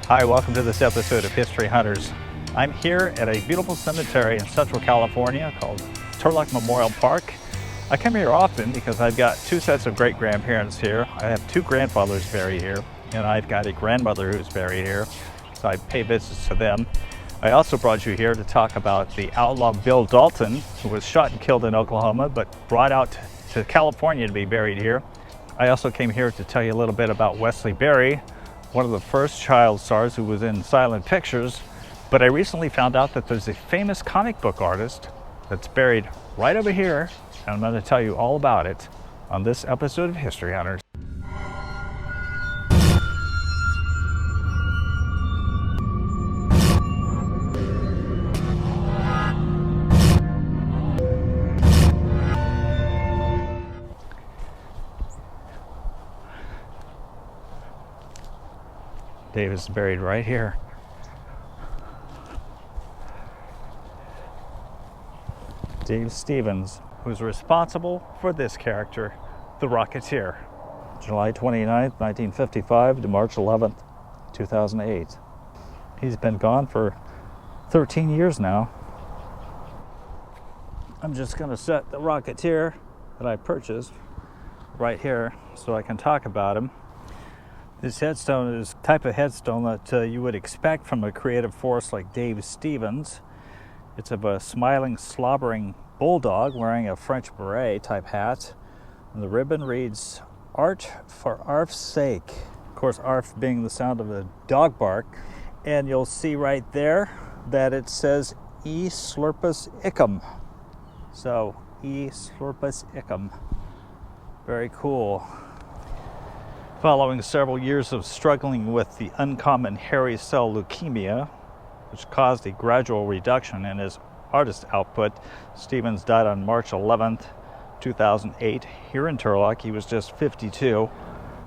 Hi, welcome to this episode of History Hunters. I'm here at a beautiful cemetery in Central California called Turlock Memorial Park. I come here often because I've got two sets of great-grandparents here. I have two grandfathers buried here, and I've got a grandmother who's buried here, so I pay visits to them. I also brought you here to talk about the outlaw Bill Dalton, who was shot and killed in Oklahoma, but brought out to California to be buried here. I also came here to tell you a little bit about Wesley Berry, one of the first child stars who was in silent pictures, but I recently found out that there's a famous comic book artist that's buried right over here, and I'm going to tell you all about it on this episode of History Hunters. Dave is buried right here. Dave Stevens, who's responsible for this character, the Rocketeer. July 29th, 1955 to March 11th, 2008. He's been gone for 13 years now. I'm just going to set the Rocketeer that I purchased right here so I can talk about him. This headstone is the type of headstone that you would expect from a creative force like Dave Stevens. It's of a smiling, slobbering bulldog wearing a French beret type hat. And the ribbon reads, "Art for Arf's sake." Of course, Arf being the sound of a dog bark. And you'll see right there that it says E Slurpus Icum. So, E Slurpus Icum. Very cool. Following several years of struggling with the uncommon hairy cell leukemia, which caused a gradual reduction in his artist output, Stevens died on March 11th, 2008, here in Turlock. He was just 52.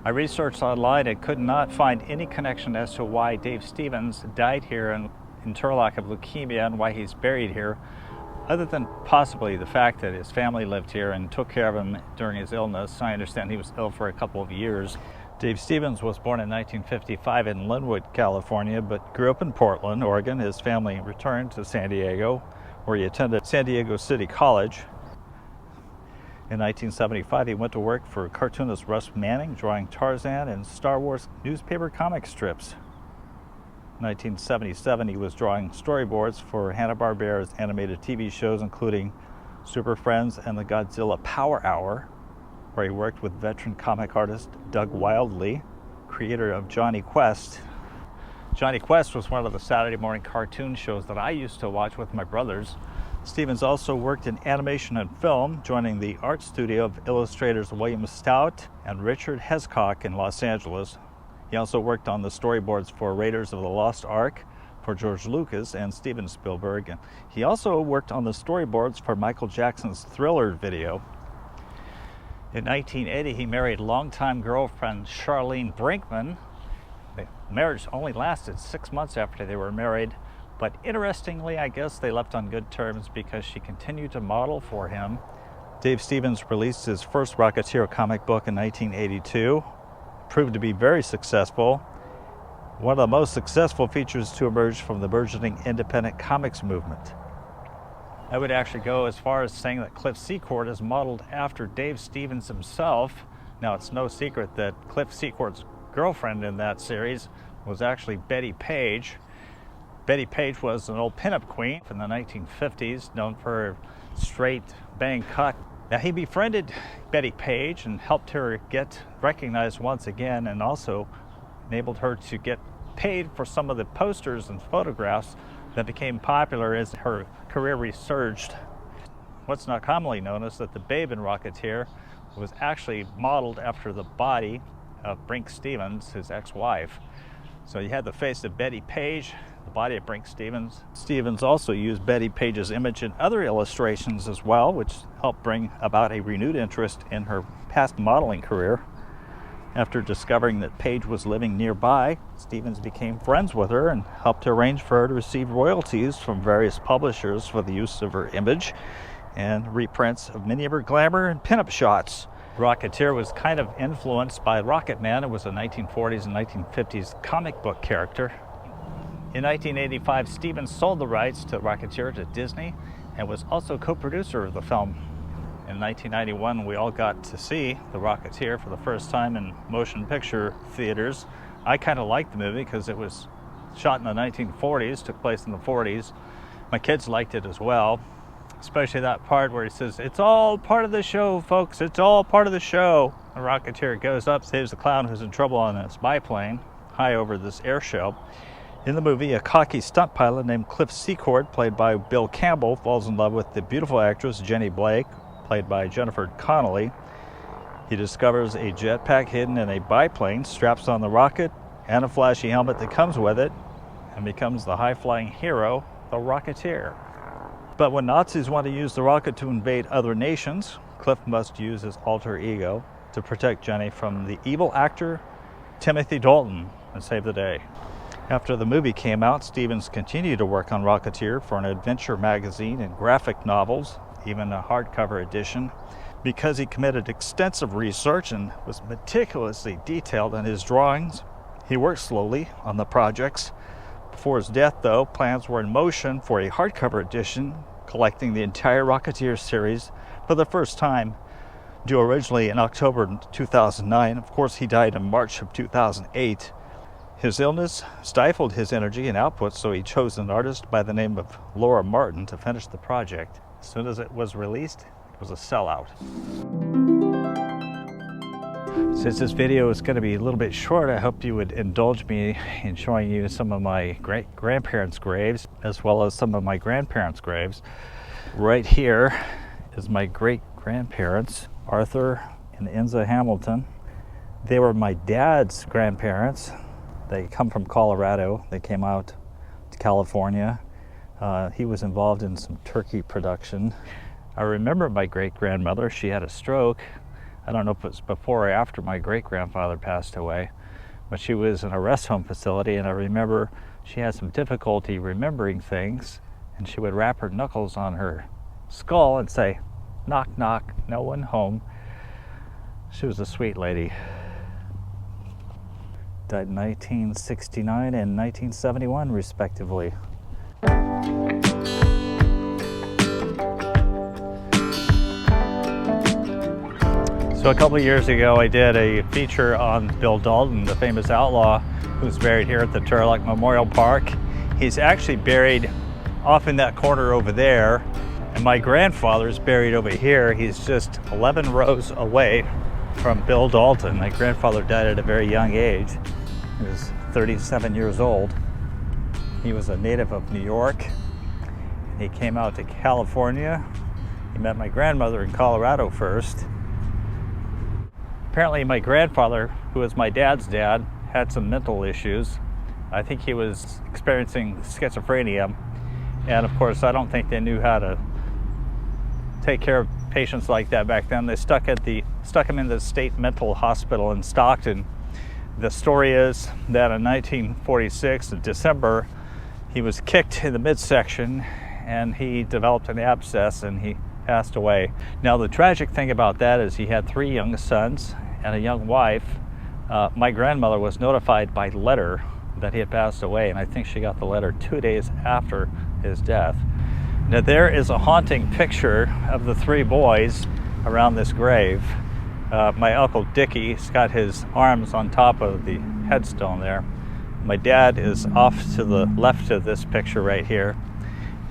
I researched online and could not find any connection as to why Dave Stevens died here in Turlock of leukemia and why he's buried here, other than possibly the fact that his family lived here and took care of him during his illness. I understand he was ill for a couple of years. Dave Stevens was born in 1955 in Linwood, California, but grew up in Portland, Oregon. His family returned to San Diego, where he attended San Diego City College. In 1975, he went to work for cartoonist Russ Manning, drawing Tarzan and Star Wars newspaper comic strips. In 1977, he was drawing storyboards for Hanna-Barbera's animated TV shows, including Super Friends and the Godzilla Power Hour, where he worked with veteran comic artist Doug Wildley, creator of Johnny Quest. Johnny Quest was one of the Saturday morning cartoon shows that I used to watch with my brothers. Stevens also worked in animation and film, joining the art studio of illustrators William Stout and Richard Hescock in Los Angeles. He also worked on the storyboards for Raiders of the Lost Ark for George Lucas and Steven Spielberg. And he also worked on the storyboards for Michael Jackson's Thriller video. In 1980, he married longtime girlfriend Charlene Brinkman. The marriage only lasted 6 months after they were married, but interestingly, I guess they left on good terms because she continued to model for him. Dave Stevens released his first Rocketeer comic book in 1982. Proved to be very successful. One of the most successful features to emerge from the burgeoning independent comics movement. I would actually go as far as saying that Calif Secord is modeled after Dave Stevens himself. Now, it's no secret that Calif Secord's girlfriend in that series was actually Bettie Page. Bettie Page was an old pinup queen from the 1950s, known for her straight bang cut. Now, he befriended Bettie Page and helped her get recognized once again, and also enabled her to get paid for some of the posters and photographs that became popular as her career resurged. What's not commonly known is that the babe in Rocketeer was actually modeled after the body of Brinke Stevens, his ex-wife. So you had the face of Bettie Page, the body of Brinke Stevens. Stevens also used Bettie Page's image in other illustrations as well, which helped bring about a renewed interest in her past modeling career. After discovering that Page was living nearby, Stevens became friends with her and helped arrange for her to receive royalties from various publishers for the use of her image and reprints of many of her glamour and pinup shots. Rocketeer was kind of influenced by Rocket Man. It was a 1940s and 1950s comic book character. In 1985, Stevens sold the rights to Rocketeer to Disney and was also co-producer of the film. In 1991, we all got to see The Rocketeer for the first time in motion picture theaters. I kind of liked the movie because it was shot in the 1940s, took place in the 40s. My kids liked it as well, especially that part where he says, "It's all part of the show, folks, it's all part of the show." The Rocketeer goes up, saves the clown who's in trouble on his biplane high over this air show. In the movie, a cocky stunt pilot named Calif, played by Bill Campbell, falls in love with the beautiful actress Jenny Blake, played by Jennifer Connelly. He discovers a jetpack hidden in a biplane, straps on the rocket and a flashy helmet that comes with it, and becomes the high-flying hero, the Rocketeer. But when Nazis want to use the rocket to invade other nations, Calif must use his alter ego to protect Jenny from the evil actor Timothy Dalton and save the day. After the movie came out, Stevens continued to work on Rocketeer for an adventure magazine and graphic novels, even a hardcover edition. Because he committed extensive research and was meticulously detailed in his drawings, he worked slowly on the projects. Before his death, though, plans were in motion for a hardcover edition collecting the entire Rocketeer series for the first time, due originally in October 2009. Of course, he died in March of 2008. His illness stifled his energy and output, so he chose an artist by the name of Laura Martin to finish the project. As soon as it was released, it was a sellout. Since this video is going to be a little bit short, I hope you would indulge me in showing you some of my great-grandparents' graves, as well as some of my grandparents' graves. Right here is my great-grandparents, Arthur and Enza Hamilton. They were my dad's grandparents. They come from Colorado. They came out to California. He was involved in some turkey production. I remember my great-grandmother. She had a stroke. I don't know if it was before or after my great-grandfather passed away, but she was in a rest home facility, and I remember she had some difficulty remembering things, and she would wrap her knuckles on her skull and say, "Knock, knock, no one home." She was a sweet lady. Died in 1969 and 1971, respectively. So a couple of years ago, I did a feature on Bill Dalton, the famous outlaw who's buried here at the Turlock Memorial Park. He's actually buried off in that corner over there, and my grandfather's buried over here. He's just 11 rows away from Bill Dalton. My grandfather died at a very young age. He was 37 years old. He was a native of New York. He came out to California. He met my grandmother in Colorado first. Apparently my grandfather, who was my dad's dad, had some mental issues. I think he was experiencing schizophrenia. And of course, I don't think they knew how to take care of patients like that back then. They stuck him in the state mental hospital in Stockton. The story is that in 1946, in December, he was kicked in the midsection and he developed an abscess and he passed away. Now the tragic thing about that is he had 3 young sons and a young wife. My grandmother was notified by letter that he had passed away, and I think she got the letter 2 days after his death. Now there is a haunting picture of the 3 boys around this grave. My Uncle Dickie's got his arms on top of the headstone there. My dad is off to the left of this picture right here,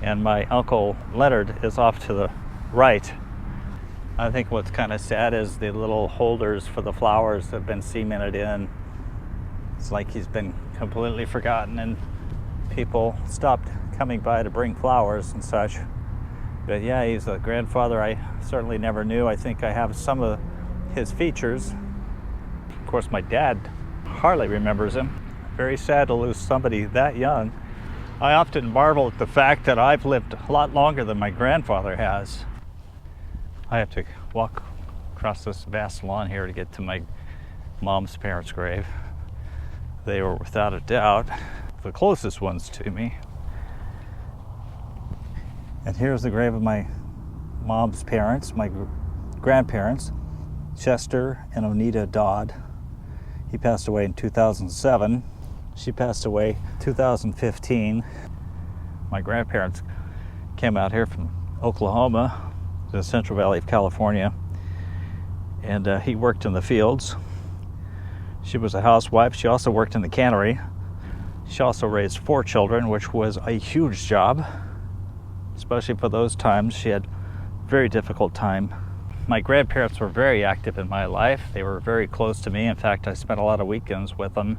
and my Uncle Leonard is off to the right. I think what's kind of sad is the little holders for the flowers have been cemented in. It's like he's been completely forgotten and people stopped coming by to bring flowers and such. But yeah, he's a grandfather I certainly never knew. I think I have some of his features. Of course, my dad hardly remembers him. Very sad to lose somebody that young. I often marvel at the fact that I've lived a lot longer than my grandfather has. I have to walk across this vast lawn here to get to my mom's parents' grave. They were without a doubt the closest ones to me. And here's the grave of my mom's parents, my grandparents, Chester and Onita Dodd. He passed away in 2007. She passed away 2015. My grandparents came out here from Oklahoma to the Central Valley of California, and he worked in the fields. She was a housewife. She also worked in the cannery. She also raised 4 children, which was a huge job, especially for those times. She had a very difficult time. My grandparents were very active in my life. They were very close to me. In fact, I spent a lot of weekends with them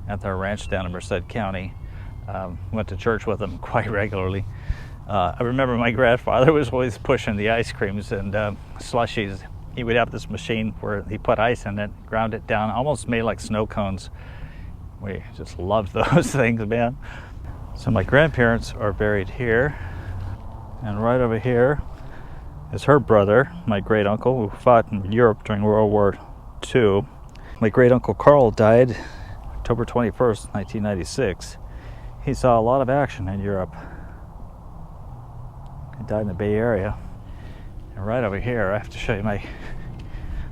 at their ranch down in Merced County. Went to church with them quite regularly. I remember my grandfather was always pushing the ice creams and slushies. He would have this machine where he put ice in it, ground it down, almost made like snow cones. We just loved those things, man. So my grandparents are buried here, and right over here is her brother, my great uncle, who fought in Europe during World War II. My great uncle Carl died October 21st, 1996. He saw a lot of action in Europe. He died in the Bay Area. And right over here, I have to show you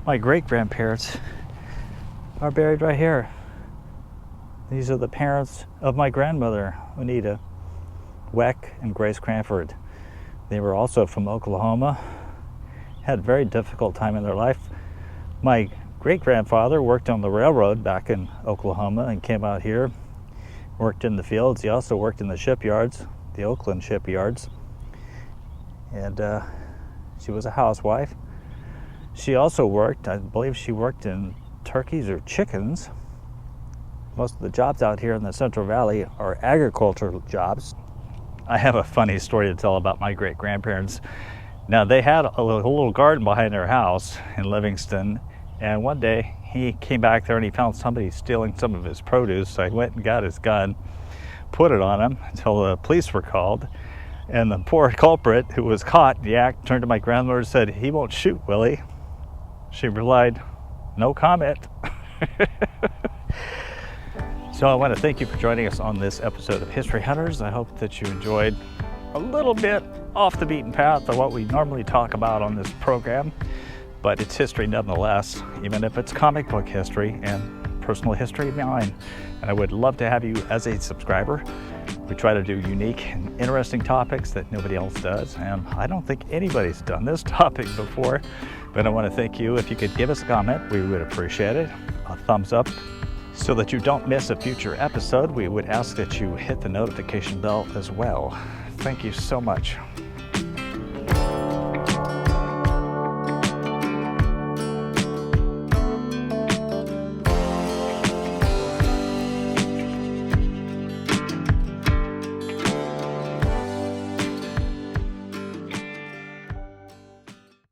my great grandparents are buried right here. These are the parents of my grandmother, Anita Weck and Grace Cranford. They were also from Oklahoma, had a very difficult time in their life. My great-grandfather worked on the railroad back in Oklahoma and came out here, worked in the fields. He also worked in the shipyards, the Oakland shipyards. And she was a housewife. She also worked, I believe she worked in turkeys or chickens. Most of the jobs out here in the Central Valley are agricultural jobs. I have a funny story to tell about my great-grandparents. Now, they had a little garden behind their house in Livingston, and one day he came back there and he found somebody stealing some of his produce. So he went and got his gun, put it on him until the police were called, and the poor culprit who was caught in the act turned to my grandmother and said, "He won't shoot, will he?" She replied, "No comment." So I want to thank you for joining us on this episode of History Hunters. I hope that you enjoyed a little bit off the beaten path of what we normally talk about on this program, but it's history nonetheless, even if it's comic book history and personal history of mine. And I would love to have you as a subscriber. We try to do unique and interesting topics that nobody else does, and I don't think anybody's done this topic before, but I want to thank you. If you could give us a comment, we would appreciate it. A thumbs up. So that you don't miss a future episode, we would ask that you hit the notification bell as well. Thank you so much.